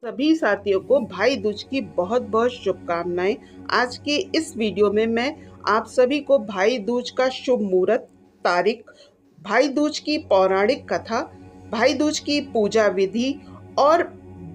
सभी साथियों को भाई दूज की बहुत बहुत शुभकामनाएं। आज के इस वीडियो में मैं आप सभी को भाई दूज का शुभ मुहूर्त, तारीख, भाई दूज की पौराणिक कथा, भाई दूज की पूजा विधि और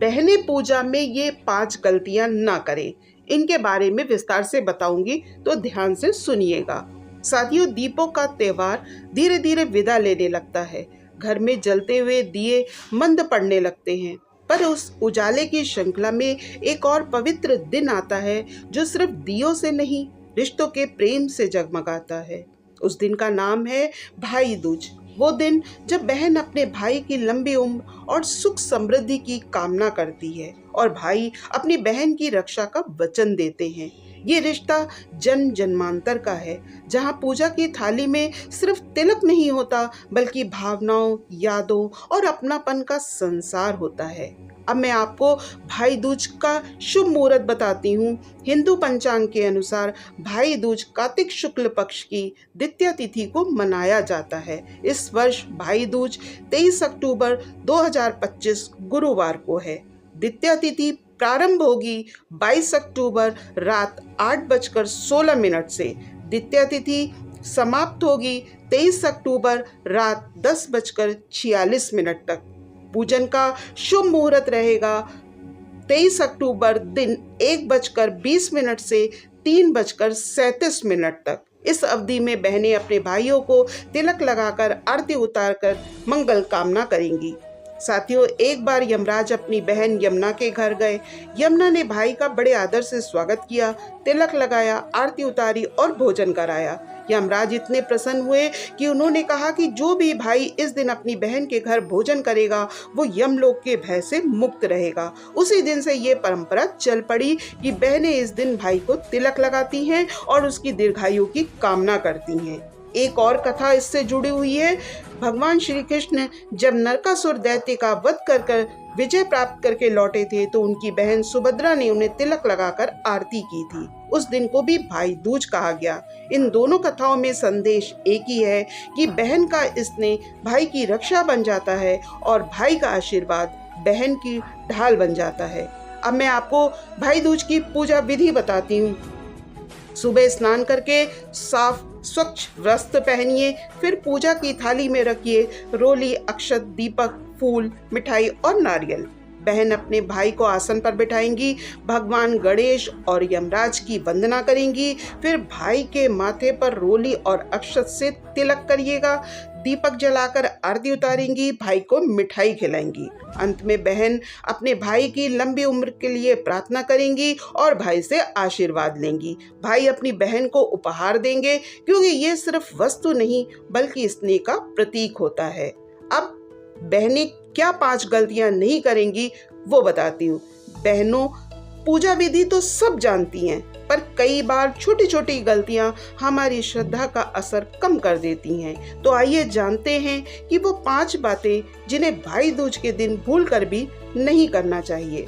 बहने पूजा में ये 5 गलतियां ना करें, इनके बारे में विस्तार से बताऊंगी, तो ध्यान से सुनिएगा। साथियों, दीपों का त्योहार धीरे धीरे विदा लेने लगता है। घर में जलते हुए दिए मंद पड़ने लगते हैं, पर उस उजाले की श्रृंखला में एक और पवित्र दिन आता है जो सिर्फ दियों से नहीं, रिश्तों के प्रेम से जगमगाता है। उस दिन का नाम है भाई दूज। वो दिन जब बहन अपने भाई की लंबी उम्र और सुख समृद्धि की कामना करती है और भाई अपनी बहन की रक्षा का वचन देते हैं। ये रिश्ता जन्म जन्मांतर का है, जहाँ पूजा की थाली में सिर्फ तिलक नहीं होता, बल्कि भावनाओं, यादों और अपनापन का संसार होता है। अब मैं आपको भाई दूज का शुभ मुहूर्त बताती हूँ। हिंदू पंचांग के अनुसार भाई दूज कार्तिक शुक्ल पक्ष की द्वितीया तिथि को मनाया जाता है। इस वर्ष भाई दूज 23 अक्टूबर 2025 गुरुवार को है। द्वितीया तिथि प्रारंभ होगी 22 अक्टूबर रात 8:16 से। द्वितीया तिथि समाप्त होगी 23 अक्टूबर रात 10:46 तक। पूजन का शुभ मुहूर्त रहेगा 23 अक्टूबर दिन 1:20 से 3:37 तक। इस अवधि में बहनें अपने भाइयों को तिलक लगाकर आरती उतारकर मंगल कामना करेंगी। साथियों, एक बार यमराज अपनी बहन यमुना के घर गए। यमुना ने भाई का बड़े आदर से स्वागत किया, तिलक लगाया, आरती उतारी और भोजन कराया। यमराज इतने प्रसन्न हुए कि उन्होंने कहा कि जो भी भाई इस दिन अपनी बहन के घर भोजन करेगा वो यमलोक के भय से मुक्त रहेगा। उसी दिन से ये परंपरा चल पड़ी कि बहनें इस दिन भाई को तिलक लगाती हैं और उसकी दीर्घायु की कामना करती हैं। एक और कथा इससे जुड़ी हुई है। भगवान श्री कृष्ण जब नरकासुर दैत्य का वध कर विजय प्राप्त करके लौटे थे, तो उनकी बहन सुभद्रा ने उन्हें तिलक लगाकर आरती की थी। उस दिन को भी भाई दूज कहा गया। इन दोनों कथाओं में संदेश एक ही है कि बहन का स्नेह भाई की रक्षा बन जाता है और भाई का आशीर्वाद बहन की ढाल बन जाता है। अब मैं आपको भाई दूज की पूजा विधि बताती हूँ। सुबह स्नान करके साफ स्वच्छ वस्त्र पहनिए, फिर पूजा की थाली में रखिए रोली, अक्षत, दीपक, फूल, मिठाई और नारियल। बहन अपने भाई को आसन पर बिठाएंगी, भगवान गणेश और यमराज की वंदना करेंगी, फिर भाई के माथे पर रोली और अक्षत से तिलक करिएगा, दीपक जलाकर आरती उतारेंगी, भाई को मिठाई खिलाएंगी। अंत में बहन अपने भाई की लंबी उम्र के लिए प्रार्थना करेंगी और भाई से आशीर्वाद लेंगी। भाई अपनी बहन को उपहार देंगे, क्योंकि ये सिर्फ वस्तु नहीं बल्कि स्नेह का प्रतीक होता है। अब बहनें क्या 5 गलतियां नहीं करेंगी वो बताती हूँ। बहनों, पूजा विधि तो सब जानती हैं, पर कई बार छोटी छोटी गलतियां हमारी श्रद्धा का असर कम कर देती हैं। तो आइए जानते हैं कि वो 5 बातें जिन्हें भाई दूज के दिन भूलकर भी नहीं करना चाहिए।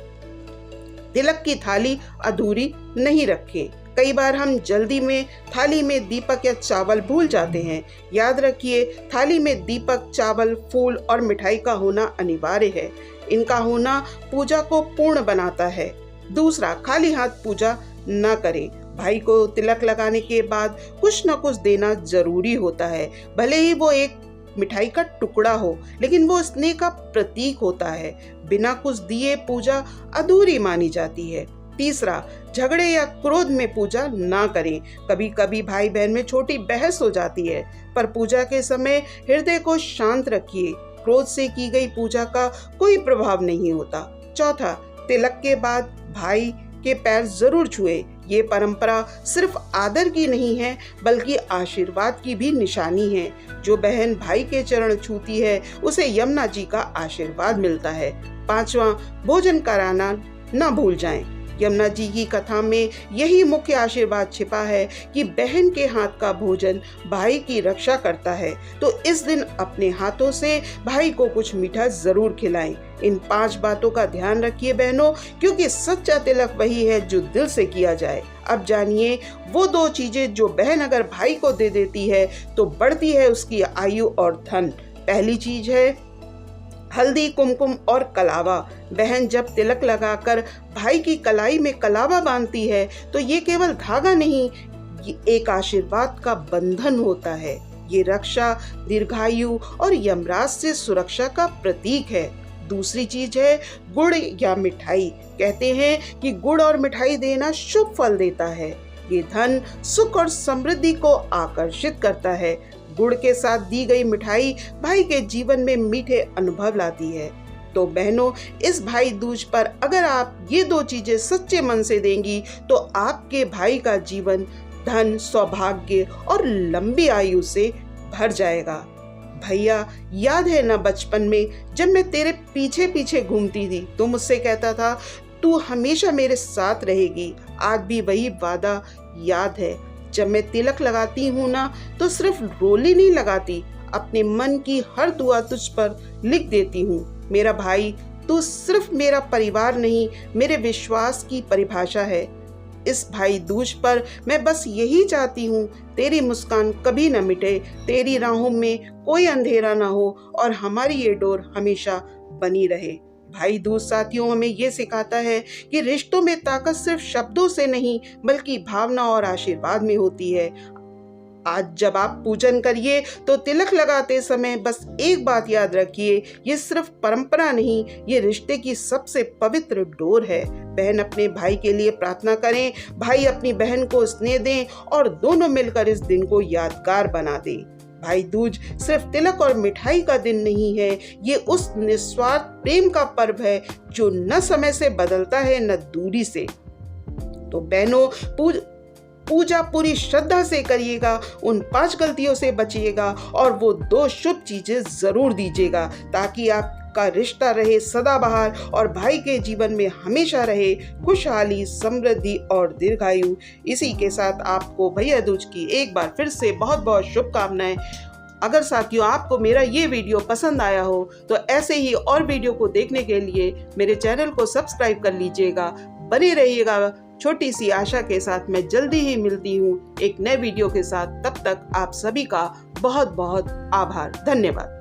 तिलक की थाली अधूरी नहीं रखें। कई बार हम जल्दी में थाली में दीपक या चावल भूल जाते हैं। याद रखिए, थाली में दीपक, चावल, फूल और मिठाई का होना अनिवार्य है। इनका होना पूजा को पूर्ण बनाता है। दूसरा, खाली हाथ पूजा न करें। भाई को तिलक लगाने के बाद कुछ न कुछ देना जरूरी होता है। भले ही वो एक मिठाई का टुकड़ा हो, लेकिन वो स्नेह का प्रतीक होता है। बिना कुछ दिए पूजा अधूरी मानी जाती है। तीसरा, झगड़े या क्रोध में पूजा ना करें। कभी कभी भाई बहन में छोटी बहस हो जाती है, पर पूजा के समय हृदय को शांत रखिए। क्रोध से की गई पूजा का कोई प्रभाव नहीं होता। चौथा, तिलक के बाद भाई के पैर जरूर छुए। ये परंपरा सिर्फ आदर की नहीं है बल्कि आशीर्वाद की भी निशानी है। जो बहन भाई के चरण छूती है उसे यमुना जी का आशीर्वाद मिलता है। पांचवा, भोजन कराना न भूल जाएं। यमुना जी की कथा में यही मुख्य आशीर्वाद छिपा है कि बहन के हाथ का भोजन भाई की रक्षा करता है। तो इस दिन अपने हाथों से भाई को कुछ मीठा जरूर खिलाएं। इन 5 बातों का ध्यान रखिए बहनों, क्योंकि सच्चा तिलक वही है जो दिल से किया जाए। अब जानिए वो 2 चीजें जो बहन अगर भाई को दे देती है तो बढ़ती है उसकी आयु और धन। पहली चीज है हल्दी, कुमकुम और कलावा। बहन जब तिलक लगाकर भाई की कलाई में कलावा बांधती है तो ये केवल धागा नहीं, ये एक आशीर्वाद का बंधन होता है। ये रक्षा, दीर्घायु और यमराज से सुरक्षा का प्रतीक है। दूसरी चीज है गुड़ या मिठाई। कहते हैं कि गुड़ और मिठाई देना शुभ फल देता है। ये धन, सुख और समृद्धि को आकर्षित करता है। गुड़ के साथ दी गई मिठाई भाई के जीवन में मीठे अनुभव लाती है। तो बहनों, इस भाई दूज पर अगर आप ये 2 चीजें सच्चे मन से देंगी तो आपके भाई का जीवन धन, सौभाग्य और लंबी आयु से भर जाएगा। भैया, याद है ना बचपन में जब मैं तेरे पीछे पीछे घूमती थी तो मुझसे कहता था तू हमेशा मेरे साथ रहेगी। आज भी वही वादा याद है। जब मैं तिलक लगाती हूँ ना तो सिर्फ रोली नहीं लगाती, अपने मन की हर दुआ तुझ पर लिख देती हूँ। मेरा भाई, तू सिर्फ मेरा परिवार नहीं, मेरे विश्वास की परिभाषा है। इस भाई दूज पर मैं बस यही चाहती हूँ, तेरी मुस्कान कभी न मिटे, तेरी राहों में कोई अंधेरा ना हो और हमारी ये डोर हमेशा बनी रहे। भाई दूज साथियों हमें ये सिखाता है कि रिश्तों में ताकत सिर्फ शब्दों से नहीं बल्कि भावना और आशीर्वाद में होती है। आज जब आप पूजन करिए तो तिलक लगाते समय बस एक बात याद रखिए, ये सिर्फ परंपरा नहीं, ये रिश्ते की सबसे पवित्र डोर है। बहन अपने भाई के लिए प्रार्थना करें, भाई अपनी बहन को स्नेह दें और दोनों मिलकर इस दिन को यादगार बना दें। भाई दूज सिर्फ तिलक और मिठाई का दिन नहीं है, ये उस निस्वार्थ प्रेम का पर्व है जो न समय से बदलता है न दूरी से। तो बहनों, पूजा पूरी श्रद्धा से करिएगा, उन 5 गलतियों से बचिएगा और वो 2 शुभ चीजें जरूर दीजिएगा ताकि आपका रिश्ता रहे सदाबहार और भाई के जीवन में हमेशा रहे खुशहाली, समृद्धि और दीर्घायु। इसी के साथ आपको भैया दूज की एक बार फिर से बहुत बहुत शुभकामनाएं। अगर साथियों आपको मेरा ये वीडियो पसंद आया हो तो ऐसे ही और वीडियो को देखने के लिए मेरे चैनल को सब्सक्राइब कर लीजिएगा। बने रहिएगा। छोटी सी आशा के साथ मैं जल्दी ही मिलती हूँ एक नए वीडियो के साथ। तब तक आप सभी का बहुत बहुत आभार। धन्यवाद।